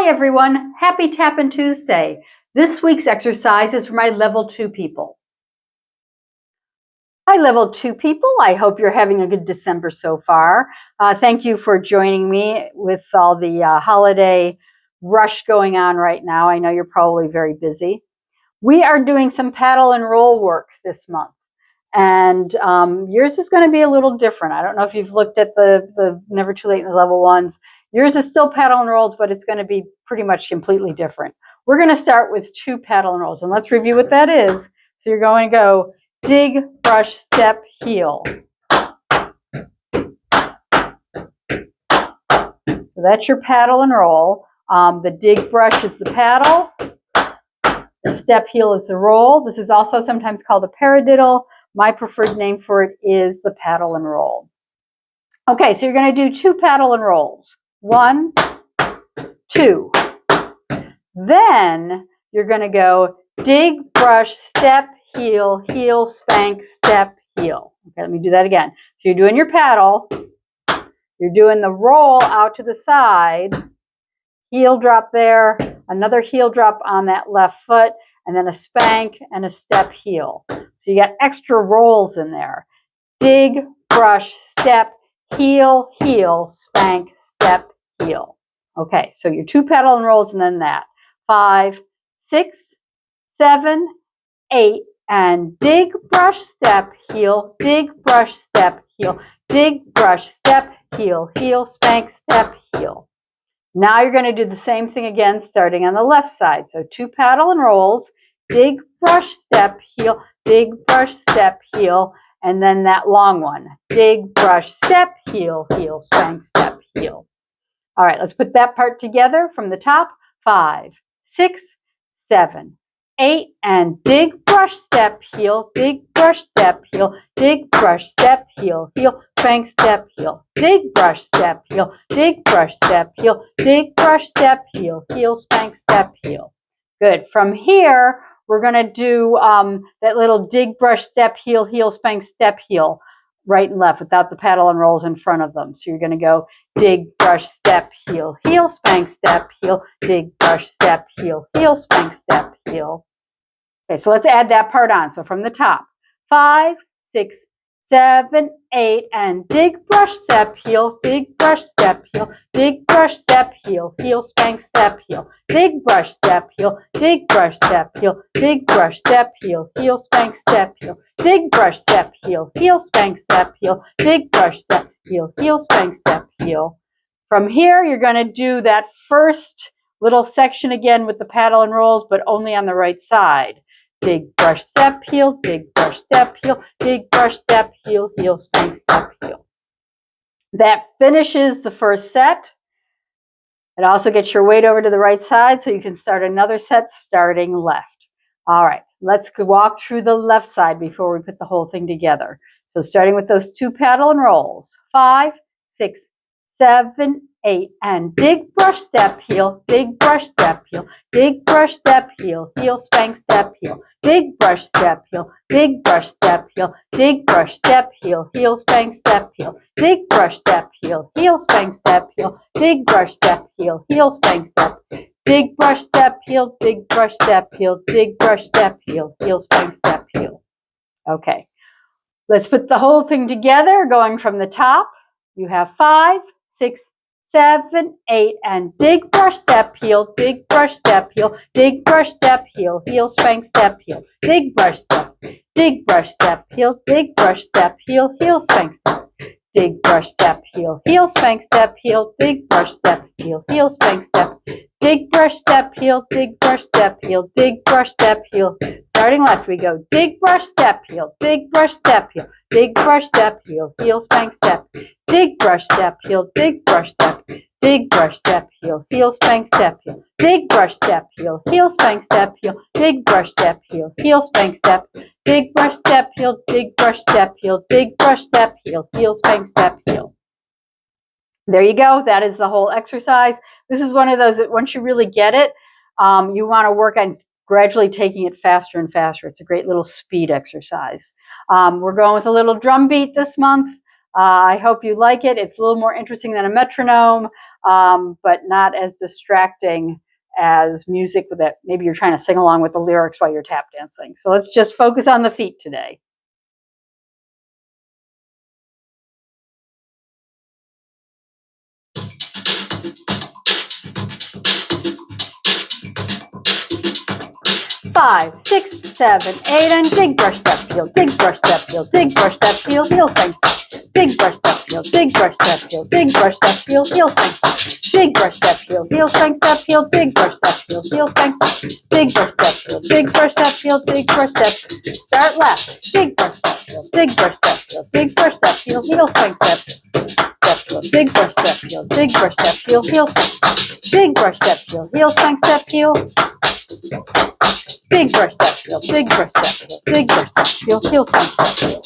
Hi everyone, happy Tappin Tuesday. This week's exercise is for my level 2 people. Hi level 2 people, I hope you're having a good December so far. Thank you for joining me with all the holiday rush going on right now. I know you're probably very busy. We are doing some paddle and roll work this month. And yours is going to be a little different. I don't know if you've looked at the Never Too Late in the level ones. Yours is still paddle and rolls, but it's going to be pretty much completely different. We're going to start with 2 paddle and rolls, and let's review what that is. So you're going to go dig, brush, step, heel. So that's your paddle and roll. The dig brush is the paddle. The step heel is the roll. This is also sometimes called a paradiddle. My preferred name for it is the paddle and roll. Okay, so you're going to do 2 paddle and rolls. 1, 2. Then you're going to go dig, brush, step, heel, heel, spank, step, heel. Okay, let me do that again. So you're doing your paddle. You're doing the roll out to the side. Heel drop there. Another heel drop on that left foot. And then a spank and a step, heel. So you got extra rolls in there. Dig, brush, step, heel, heel, spank, step, heel. Okay, so your 2 paddle and rolls and then that. 5, 6, 7, 8, and dig, brush, step, heel, dig, brush, step, heel, dig, brush, step, heel, heel, spank, step, heel. Now you're going to do the same thing again, starting on the left side. So 2 paddle and rolls, dig, brush, step, heel, dig, brush, step, heel, and then that long one. Dig, brush, step, heel, heel, spank, step, heel. All right, let's put that part together from the top. 5, 6, 7, 8, and dig, brush, step, heel, dig, brush, step, heel, dig, brush, step, heel, heel, spank, step, heel, dig, brush, step, heel, dig, brush, step, heel, dig, brush, step, heel, heel, spank, step, heel. Good. From here, we're going to do that little dig, brush, step, heel, heel, spank, step, heel, right and left without the paddle and rolls in front of them. So you're going to go dig, brush, step, heel, heel, spank, step, heel, dig, brush, step, heel, heel, spank, step, heel. Okay, so let's add that part on. So from the top, 5, 6, 7, 8, and dig, brush, step, heel, dig, brush, step, heel, dig, brush, step, heel, heel, spank, step, heel, dig, brush, step, heel, dig, brush, step, heel, dig, brush, step, heel, heel, spank, step, heel, dig, brush, step, heel, heel, spank, step, heel, dig, brush, step, heel, heel, spank, step, heel. From here, you're going to do that first little section again with the paddle and rolls, but only on the right side. Dig, brush, step, heel, dig, brush, step, heel, dig, brush, step, heel, heel, spank, step, heel. That finishes the first set. It also gets your weight over to the right side so you can start another set starting left. All right, let's walk through the left side before we put the whole thing together. So starting with those 2 paddle and rolls. 5, 6, 7, 8, and dig, brush, step, heel, dig, brush, step, heel, dig, brush, step, heel, heel, spank, step, heel, dig, brush, step, heel, dig, brush, step, heel, dig, brush, step, heel, heel, spank, step, heel, dig, brush, step, heel, heel, spank, step, heel, dig, brush, step, heel, heel, spank, step, dig, brush, step, heel, dig, brush, step, heel, dig, brush, step, heel, heel, spank, step, heel. Okay, let's put the whole thing together going from the top. You have 5, 6, 7, 8, and dig, brush, step, heel, dig, brush, step, heel, dig, brush, step, heel, heel, spank, step, heel, dig, brush, step, dig, brush, step, heel, dig, brush, step, heel, heel, spank, step, dig, brush, step, heel, heel, spank, step, heel, dig, brush, step, heel, heel, spank, step, dig, brush, step, heel, dig, brush, step, heel, dig, brush, step, heel. Starting left, we go dig, brush, step, heel, dig, brush, step, heel, dig, brush, step, heel, heel, spank, step, dig, brush, step, heel, dig, brush, step, dig, brush, step, heel, heel, spank, step, heel, dig, brush, step, heel, heel, spank, step, heel, dig, brush, step, heel, heel, spank, step, dig, brush, step, heel, dig, brush, step, heel, dig, brush, step, heel, heel, spank, step, heel. There you go. That is the whole exercise. This is one of those that once you really get it, you want to work on gradually taking it faster and faster. It's a great little speed exercise. We're going with a little drum beat this month. I hope you like it. It's a little more interesting than a metronome, but not as distracting as music that maybe you're trying to sing along with the lyrics while you're tap dancing. So let's just focus on the feet today. 5, 6, 7, 8, and dig brush step heel, dig brush step heel, dig brush step heel, heel swing. Dig brush step heel, dig brush step heel, dig brush step heel, heel swing. Dig brush step heel, heel swing step heel, dig brush step heel, heel swing. Dig brush step heel, dig brush step heel, dig brush step. Start left. Dig brush step heel, dig brush step heel, dig brush step heel, heel swing step. Step heel, dig brush step heel, dig brush step heel, heel swing. Dig brush step heel, heel swing step heel. Big brush step heel, big brush step heel, big brush step heel, heel swing step heel.